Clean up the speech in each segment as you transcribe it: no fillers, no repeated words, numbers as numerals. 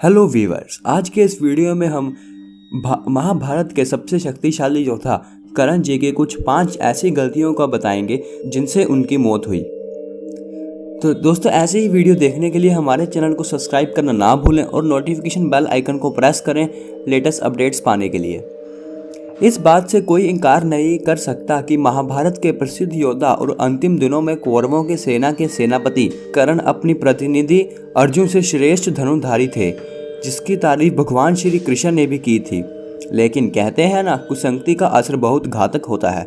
Hello viewers, आज के इस वीडियो में हम महाभारत के सबसे शक्तिशाली योद्धा कर्ण जी की कुछ 5 ऐसी गलतियों का बताएंगे जिनसे उनकी मौत हुई। तो दोस्तों, ऐसे ही वीडियो देखने के लिए हमारे चैनल को सब्सक्राइब करना ना भूलें और नोटिफिकेशन बेल आइकन को प्रेस करें लेटेस्ट अपडेट्स पाने के लिए। इस बात से कोई इनकार नहीं कर सकता कि महाभारत के प्रसिद्ध योद्धा और अंतिम दिनों में कौरवों की सेना के सेनापति कर्ण अपनी प्रतिनिधि अर्जुन से श्रेष्ठ धनुर्धारी थे, जिसकी तारीफ भगवान श्री कृष्ण ने भी की थी। लेकिन कहते हैं ना, कुसंगति का असर बहुत घातक होता है।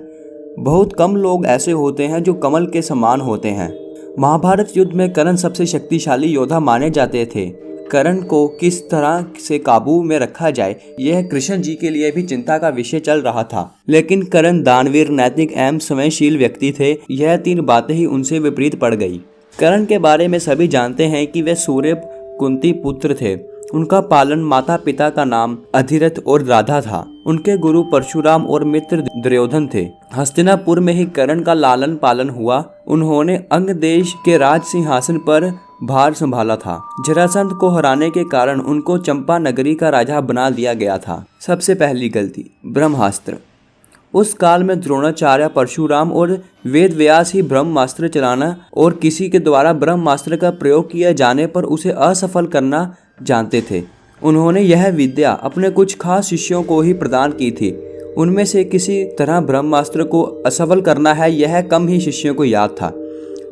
बहुत कम लोग ऐसे होते हैं जो कमल के समान होते हैं। महाभारत युद्ध में कर्ण सबसे शक्तिशाली योद्धा माने जाते थे। कर्ण को किस तरह से काबू में रखा जाए, यह कृष्ण जी के लिए भी चिंता का विषय चल रहा था। लेकिन कर्ण दानवीर, नैतिक एवं संवेदनशील व्यक्ति थे। यह 3 बातें ही उनसे विपरीत पड़ गई। कर्ण के बारे में सभी जानते हैं कि वे सूर्य कुंती पुत्र थे। उनका पालन माता पिता का नाम अधिरथ और राधा था। उनके गुरु परशुराम और मित्र दुर्योधन थे। हस्तिनापुर में ही कर्ण का लालन पालन हुआ। उन्होंने अंग देश के राज सिंहासन पर भार संभाला था। जरासंध को हराने के कारण उनको चंपा नगरी का राजा बना दिया गया था। सबसे पहली गलती, ब्रह्मास्त्र। उस काल में द्रोणाचार्य, परशुराम और वेद व्यास ही ब्रह्मास्त्र चलाना और किसी के द्वारा ब्रह्मास्त्र का प्रयोग किए जाने पर उसे असफल करना जानते थे। उन्होंने यह विद्या अपने कुछ खास शिष्यों को ही प्रदान की थी। उनमें से किसी तरह ब्रह्मास्त्र को असफल करना है, यह कम ही शिष्यों को याद था।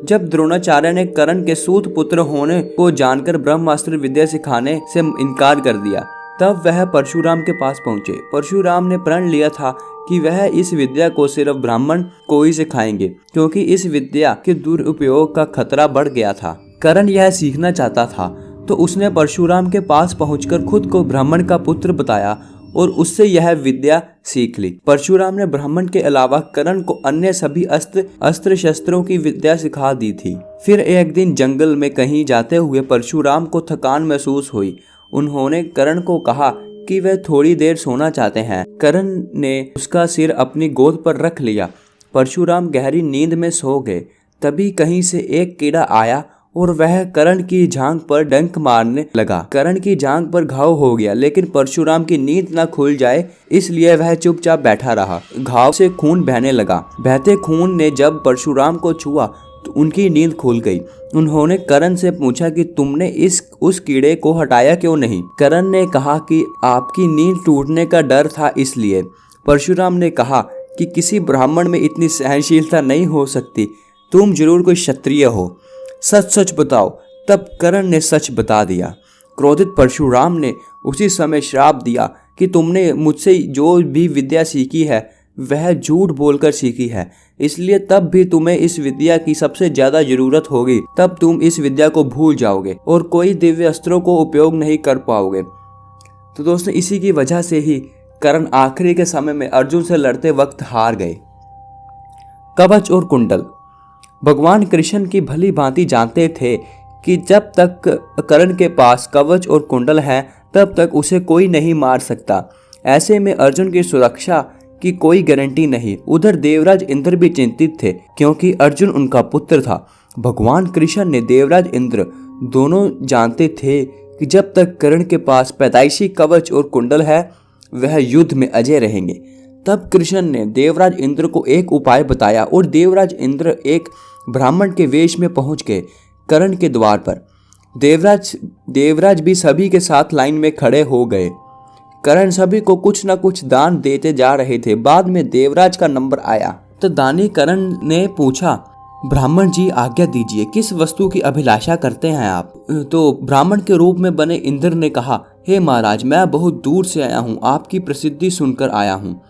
जब द्रोणाचार्य ने कर्ण के सूत पुत्र होने को जानकर ब्रह्मास्त्र विद्या सिखाने से इनकार कर दिया, तब वह परशुराम के पास पहुंचे। परशुराम ने प्रण लिया था कि वह इस विद्या को सिर्फ ब्राह्मण को ही सिखाएंगे, क्योंकि इस विद्या के दुरुपयोग का खतरा बढ़ गया था। कर्ण यह सीखना चाहता था, तो उसने परशुराम के पास पहुंचकर खुद को ब्राह्मण का पुत्र बताया और उससे यह विद्या सीख ली। परशुराम ने ब्राह्मण के अलावा कर्ण को अन्य सभी अस्त्र शस्त्रों की विद्या सिखा दी थी। फिर एक दिन जंगल में कहीं जाते हुए परशुराम को थकान महसूस हुई। उन्होंने कर्ण को कहा कि वे थोड़ी देर सोना चाहते हैं। कर्ण ने उसका सिर अपनी गोद पर रख लिया। परशुराम गहरी नींद में सो गए। तभी कहीं से एक कीड़ा आया और वह कर्ण की जांघ पर डंक मारने लगा। कर्ण की जांघ पर घाव हो गया, लेकिन परशुराम की नींद न खुल जाए इसलिए वह चुपचाप बैठा रहा। घाव से खून बहने लगा। बहते खून ने जब परशुराम को छुआ तो उनकी नींद खुल गई। उन्होंने कर्ण से पूछा कि तुमने उस कीड़े को हटाया क्यों नहीं। कर्ण ने कहा कि आपकी नींद टूटने का डर था, इसलिए। परशुराम ने कहा कि किसी ब्राह्मण में इतनी सहनशीलता नहीं हो सकती। तुम जरूर कोई क्षत्रिय हो, सच सच बताओ। तब कर्ण ने सच बता दिया। क्रोधित परशुराम ने उसी समय श्राप दिया कि तुमने मुझसे जो भी विद्या सीखी है वह झूठ बोलकर सीखी है, इसलिए तब भी तुम्हें इस विद्या की सबसे ज्यादा जरूरत होगी। तब तुम इस विद्या को भूल जाओगे और कोई दिव्य अस्त्रों को उपयोग नहीं कर पाओगे। तो दोस्तों, इसी की वजह से ही कर्ण आखिरी के समय में अर्जुन से लड़ते वक्त हार गए। कवच और कुंडल। भगवान कृष्ण की भली भांति जानते थे कि जब तक कर्ण के पास कवच और कुंडल है तब तक उसे कोई नहीं मार सकता। ऐसे में अर्जुन की सुरक्षा की कोई गारंटी नहीं। उधर देवराज इंद्र भी चिंतित थे, क्योंकि अर्जुन उनका पुत्र था। भगवान कृष्ण ने देवराज इंद्र दोनों जानते थे कि जब तक कर्ण के पास पैदाइशी कवच और कुंडल है वह युद्ध में अजय रहेंगे। तब कृष्ण ने देवराज इंद्र को एक उपाय बताया और देवराज इंद्र एक ब्राह्मण के वेश में पहुंच गए कर्ण के द्वार पर। देवराज भी सभी के साथ लाइन में खड़े हो गए। कर्ण सभी को कुछ न कुछ दान देते जा रहे थे। बाद में देवराज का नंबर आया तो दानी कर्ण ने पूछा, ब्राह्मण जी आज्ञा दीजिए, किस वस्तु की अभिलाषा करते हैं आप। तो ब्राह्मण के रूप में बने इंद्र ने कहा, हे महाराज, मैं बहुत दूर से आया हूँ, आपकी प्रसिद्धि सुनकर आया हूँ।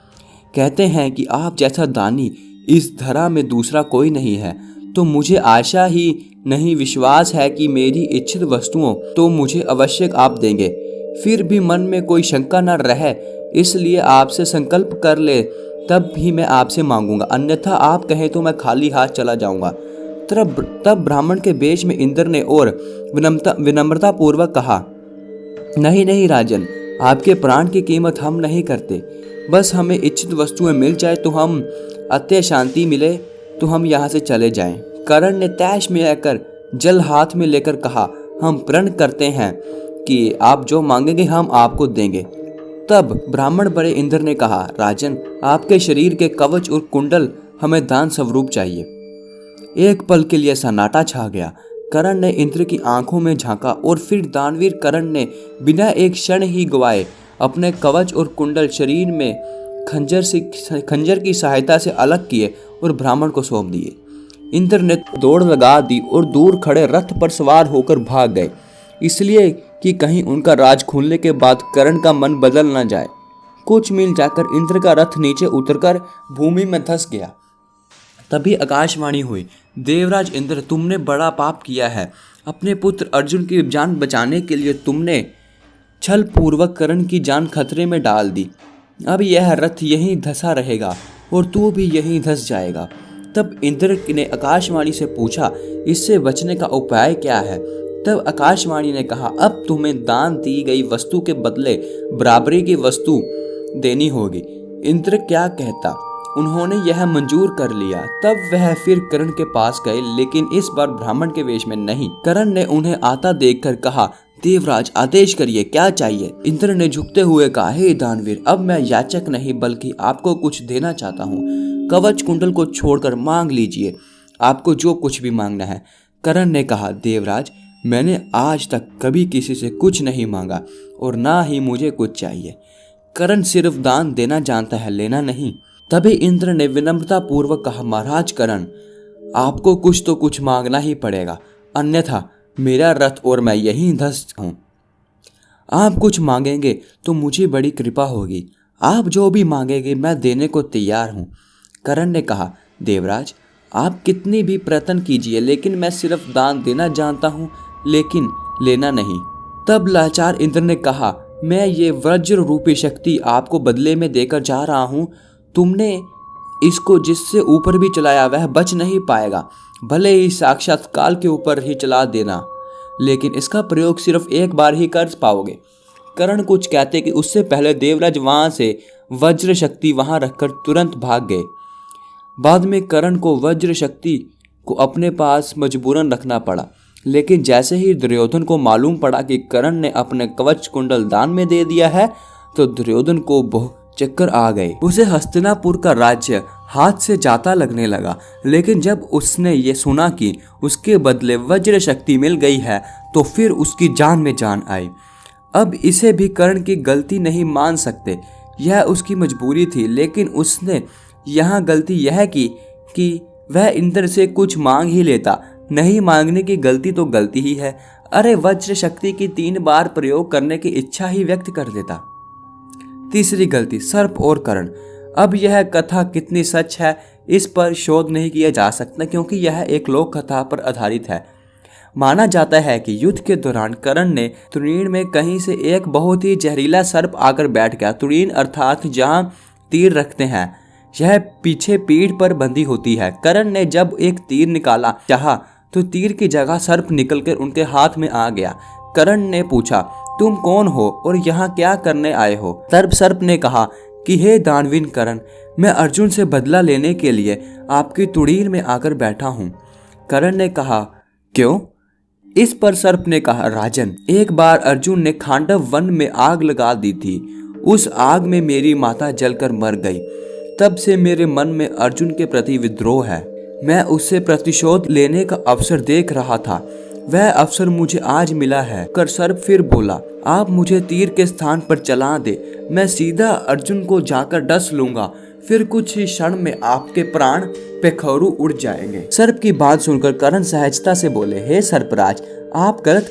कहते हैं कि आप जैसा दानी इस धरा में दूसरा कोई नहीं है, तो मुझे आशा ही नहीं विश्वास है कि मेरी इच्छित वस्तुओं तो मुझे अवश्य आप देंगे। फिर भी मन में कोई शंका न रहे, इसलिए आपसे संकल्प कर ले, तब भी मैं आपसे मांगूंगा, अन्यथा आप कहें तो मैं खाली हाथ चला जाऊंगा। तब ब्राह्मण के वेश में इंद्र ने और विनम्रता पूर्वक कहा, नहीं नहीं राजन, आपके प्राण की कीमत हम नहीं करते। बस हमें इच्छित वस्तुएं मिल जाए तो हम अत्य शांति मिले तो हम यहाँ से चले जाएं। कर्ण ने तैश में आकर जल हाथ में लेकर कहा, हम प्रण करते हैं कि आप जो मांगेंगे हम आपको देंगे। तब ब्राह्मण बड़े इंद्र ने कहा, राजन, आपके शरीर के कवच और कुंडल हमें दान स्वरूप चाहिए। एक पल के लिए सन्नाटा छा गया। कर्ण ने इंद्र की आंखों में झांका और फिर दानवीर कर्ण ने बिना एक क्षण ही गवाए अपने कवच और कुंडल शरीर में खंजर की सहायता से अलग किए और ब्राह्मण को सौंप दिए। इंद्र ने दौड़ लगा दी और दूर खड़े रथ पर सवार होकर भाग गए, इसलिए कि कहीं उनका राज खुलने के बाद कर्ण का मन बदल न जाए। कुछ मील जाकर इंद्र का रथ नीचे उतरकर भूमि में धंस गया। तभी आकाशवाणी हुई, देवराज इंद्र, तुमने बड़ा पाप किया है। अपने पुत्र अर्जुन की जान बचाने के लिए तुमने छल पूर्वक कर्ण की जान खतरे में डाल दी। अब यह रथ यहीं धंसा रहेगा और तू भी यहीं धंस जाएगा। तब इंद्र ने आकाशवाणी से पूछा, इससे बचने का उपाय क्या है? तब आकाशवाणी ने कहा, अब तुम्हें दान दी गई वस्तु के बदले बराबरी की वस्तु देनी होगी। इंद्र क्या कहता, उन्होंने यह मंजूर कर लिया। तब वह फिर कर्ण के पास गए, लेकिन इस बार ब्राह्मण के वेश में नहीं। कर्ण ने उन्हें आता देखकर कहा, देवराज, आदेश करिए, क्या चाहिए? इंद्र ने झुकते हुए कहा, हे दानवीर, अब मैं याचक नहीं बल्कि आपको कुछ देना चाहता हूँ। कवच कुंडल को छोड़कर मांग लीजिए, आपको जो कुछ भी मांगना है। कर्ण ने कहा, देवराज, मैंने आज तक कभी किसी से कुछ नहीं मांगा और ना ही मुझे कुछ चाहिए। कर्ण सिर्फ दान देना जानता है, लेना नहीं। तभी इंद्र ने विनम्रता पूर्वक कहा, महाराज कर्ण, आपको कुछ तो कुछ मांगना ही पड़ेगा, अन्यथा मेरा रथ और मैं यहीं धंस हूं। आप कुछ मांगेंगे तो मुझे बड़ी कृपा होगी। आप जो भी मांगेंगे मैं देने को तैयार हूं। कर्ण ने कहा, देवराज, आप कितनी भी प्रयत्न कीजिए, लेकिन मैं सिर्फ दान देना जानता हूं, लेकिन लेना नहीं। तब लाचार इंद्र ने कहा, मैं ये वज्र रूपी शक्ति आपको बदले में देकर जा रहा हूँ। तुमने इसको जिससे ऊपर भी चलाया वह बच नहीं पाएगा, भले ही साक्षात काल के ऊपर ही चला देना, लेकिन इसका प्रयोग सिर्फ एक बार ही कर पाओगे। कर्ण कुछ कहते कि उससे पहले देवराज वहां से वज्र शक्ति वहां रखकर तुरंत भाग गए। बाद में कर्ण को वज्र शक्ति को अपने पास मजबूरन रखना पड़ा, लेकिन जैसे ही दुर्योधन को मालूम पड़ा कि कर्ण ने अपने कवच कुंडल दान में दे दिया है, तो दुर्योधन को बहुत चक्कर आ गए। उसे हस्तिनापुर का राज्य हाथ से जाता लगने लगा, लेकिन जब उसने ये सुना कि उसके बदले वज्र शक्ति मिल गई है, तो फिर उसकी जान में जान आई। अब इसे भी कर्ण की गलती नहीं मान सकते, यह उसकी मजबूरी थी। लेकिन उसने यहाँ गलती यह की कि वह इंद्र से कुछ मांग ही लेता। नहीं मांगने की गलती तो गलती ही है। अरे, वज्र शक्ति की 3 बार प्रयोग करने की इच्छा ही व्यक्त कर देता। तीसरी गलती, सर्प और कर्ण। अब यह कथा कितनी सच है इस पर शोध नहीं किया जा सकता, क्योंकि यह एक लोक कथा पर आधारित है। माना जाता है कि युद्ध के दौरान कर्ण ने तुरीन में कहीं से एक बहुत ही जहरीला सर्प आकर बैठ गया। तुरीन अर्थात जहां तीर रखते हैं, यह पीछे पीठ पर बंधी होती है। कर्ण ने जब एक तीर निकाला चाहा तो तीर की जगह सर्प निकलकर उनके हाथ में आ गया। कर्ण ने पूछा, तुम कौन हो और यहाँ क्या करने आए हो? तब सर्प ने कहा कि हे दानवीर कर्ण, मैं अर्जुन से बदला लेने के लिए आपकी तुड़ीर में आकर बैठा हूँ। कर्ण ने कहा, क्यों? इस पर सर्प ने कहा, राजन, एक बार अर्जुन ने खांडव वन में आग लगा दी थी। उस आग में मेरी माता जलकर मर गई। तब से मेरे मन में अर्जुन के प्रति विद्रोह है। मैं उससे प्रतिशोध लेने का अवसर देख रहा था, वह अवसर मुझे आज मिला है। कर सर्प फिर बोला, आप मुझे तीर के स्थान पर चला दे, मैं सीधा अर्जुन को जाकर डस लूंगा, फिर कुछ ही क्षण में आपके प्राण पेखरू उड़ जाएंगे। सर्प की बात सुनकर कर्ण सहजता से बोले, हे सर्पराज, आप गलत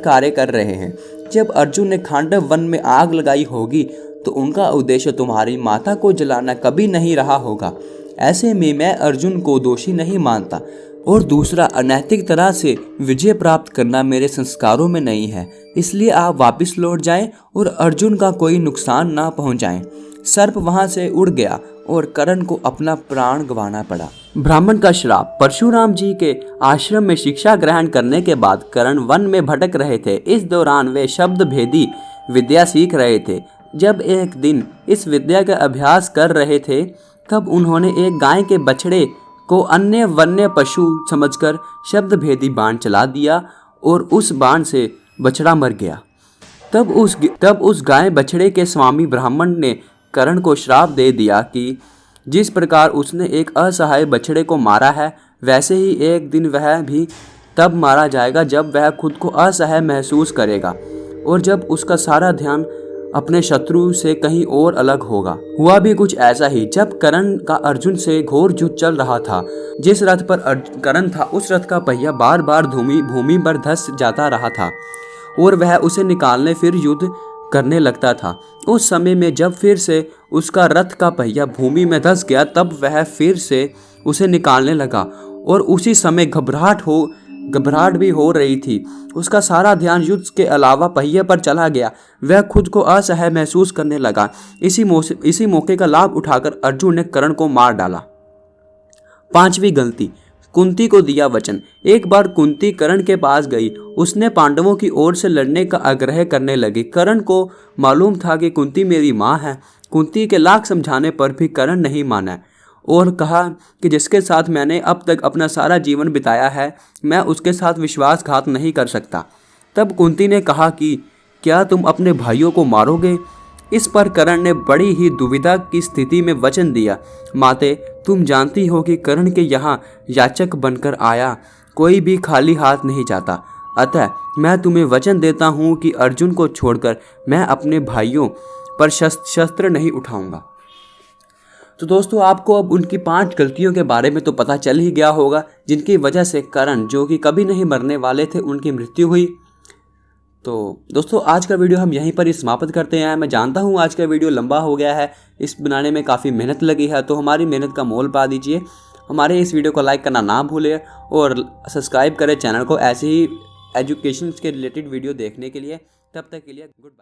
कार्य कर रहे हैं। जब अर्जुन ने खांडव वन में आग लगाई होगी तो उनका उद्देश्य तुम्हारी माता को जलाना कभी नहीं रहा होगा। ऐसे में मैं अर्जुन को दोषी नहीं मानता, और दूसरा, अनैतिक तरह से विजय प्राप्त करना मेरे संस्कारों में नहीं है। इसलिए आप वापस लौट जाएं और अर्जुन का कोई नुकसान ना पहुंचाएं। सर्प वहां से उड़ गया और कर्ण को अपना प्राण गंवाना पड़ा। ब्राह्मण का श्राप। परशुराम जी के आश्रम में शिक्षा ग्रहण करने के बाद कर्ण वन में भटक रहे थे। इस दौरान वे शब्द भेदी विद्या सीख रहे थे। जब एक दिन इस विद्या का अभ्यास कर रहे थे, तब उन्होंने एक गाय के बछड़े को अन्य वन्य पशु समझकर शब्द भेदी बाण चला दिया और उस बाण से बछड़ा मर गया। तब उस गाय बछड़े के स्वामी ब्राह्मण ने कर्ण को श्राप दे दिया कि जिस प्रकार उसने एक असहाय बछड़े को मारा है, वैसे ही एक दिन वह भी तब मारा जाएगा जब वह खुद को असहाय महसूस करेगा और जब उसका सारा ध्यान अपने शत्रु से कहीं और अलग होगा। हुआ भी कुछ ऐसा ही। जब कर्ण का अर्जुन से घोर युद्ध चल रहा था, जिस रथ पर कर्ण था उस रथ का पहिया बार बार भूमि पर धंस जाता रहा था और वह उसे निकालने फिर युद्ध करने लगता था। उस समय में जब फिर से उसका रथ का पहिया भूमि में धंस गया, तब वह फिर से उसे निकालने लगा और उसी समय घबराहट भी हो रही थी। उसका सारा ध्यान युद्ध के अलावा पहिए पर चला गया। वह खुद को असहाय महसूस करने लगा। इसी मौके का लाभ उठाकर अर्जुन ने कर्ण को मार डाला। 5वीं गलती, कुंती को दिया वचन। एक बार कुंती कर्ण के पास गई। उसने पांडवों की ओर से लड़ने का आग्रह करने लगी। कर्ण को मालूम था कि कुंती मेरी माँ है। कुंती के लाख समझाने पर भी कर्ण नहीं माना और कहा कि जिसके साथ मैंने अब तक अपना सारा जीवन बिताया है, मैं उसके साथ विश्वासघात नहीं कर सकता। तब कुंती ने कहा कि क्या तुम अपने भाइयों को मारोगे? इस पर कर्ण ने बड़ी ही दुविधा की स्थिति में वचन दिया, माते तुम जानती हो कि कर्ण के यहाँ याचक बनकर आया कोई भी खाली हाथ नहीं जाता। अतः मैं तुम्हें वचन देता हूँ कि अर्जुन को छोड़कर मैं अपने भाइयों पर शस्त्र नहीं उठाऊंगा। तो दोस्तों, आपको अब उनकी 5 गलतियों के बारे में तो पता चल ही गया होगा, जिनकी वजह से कर्ण, जो कि कभी नहीं मरने वाले थे, उनकी मृत्यु हुई। तो दोस्तों, आज का वीडियो हम यहीं पर ही समाप्त करते हैं। मैं जानता हूँ आज का वीडियो लंबा हो गया है, इस बनाने में काफ़ी मेहनत लगी है, तो हमारी मेहनत का मोल पा दीजिए। हमारे इस वीडियो को लाइक करना ना भूलें और सब्सक्राइब करें चैनल को ऐसे ही एजुकेशन के रिलेटेड वीडियो देखने के लिए। तब तक के लिए गुड बाय।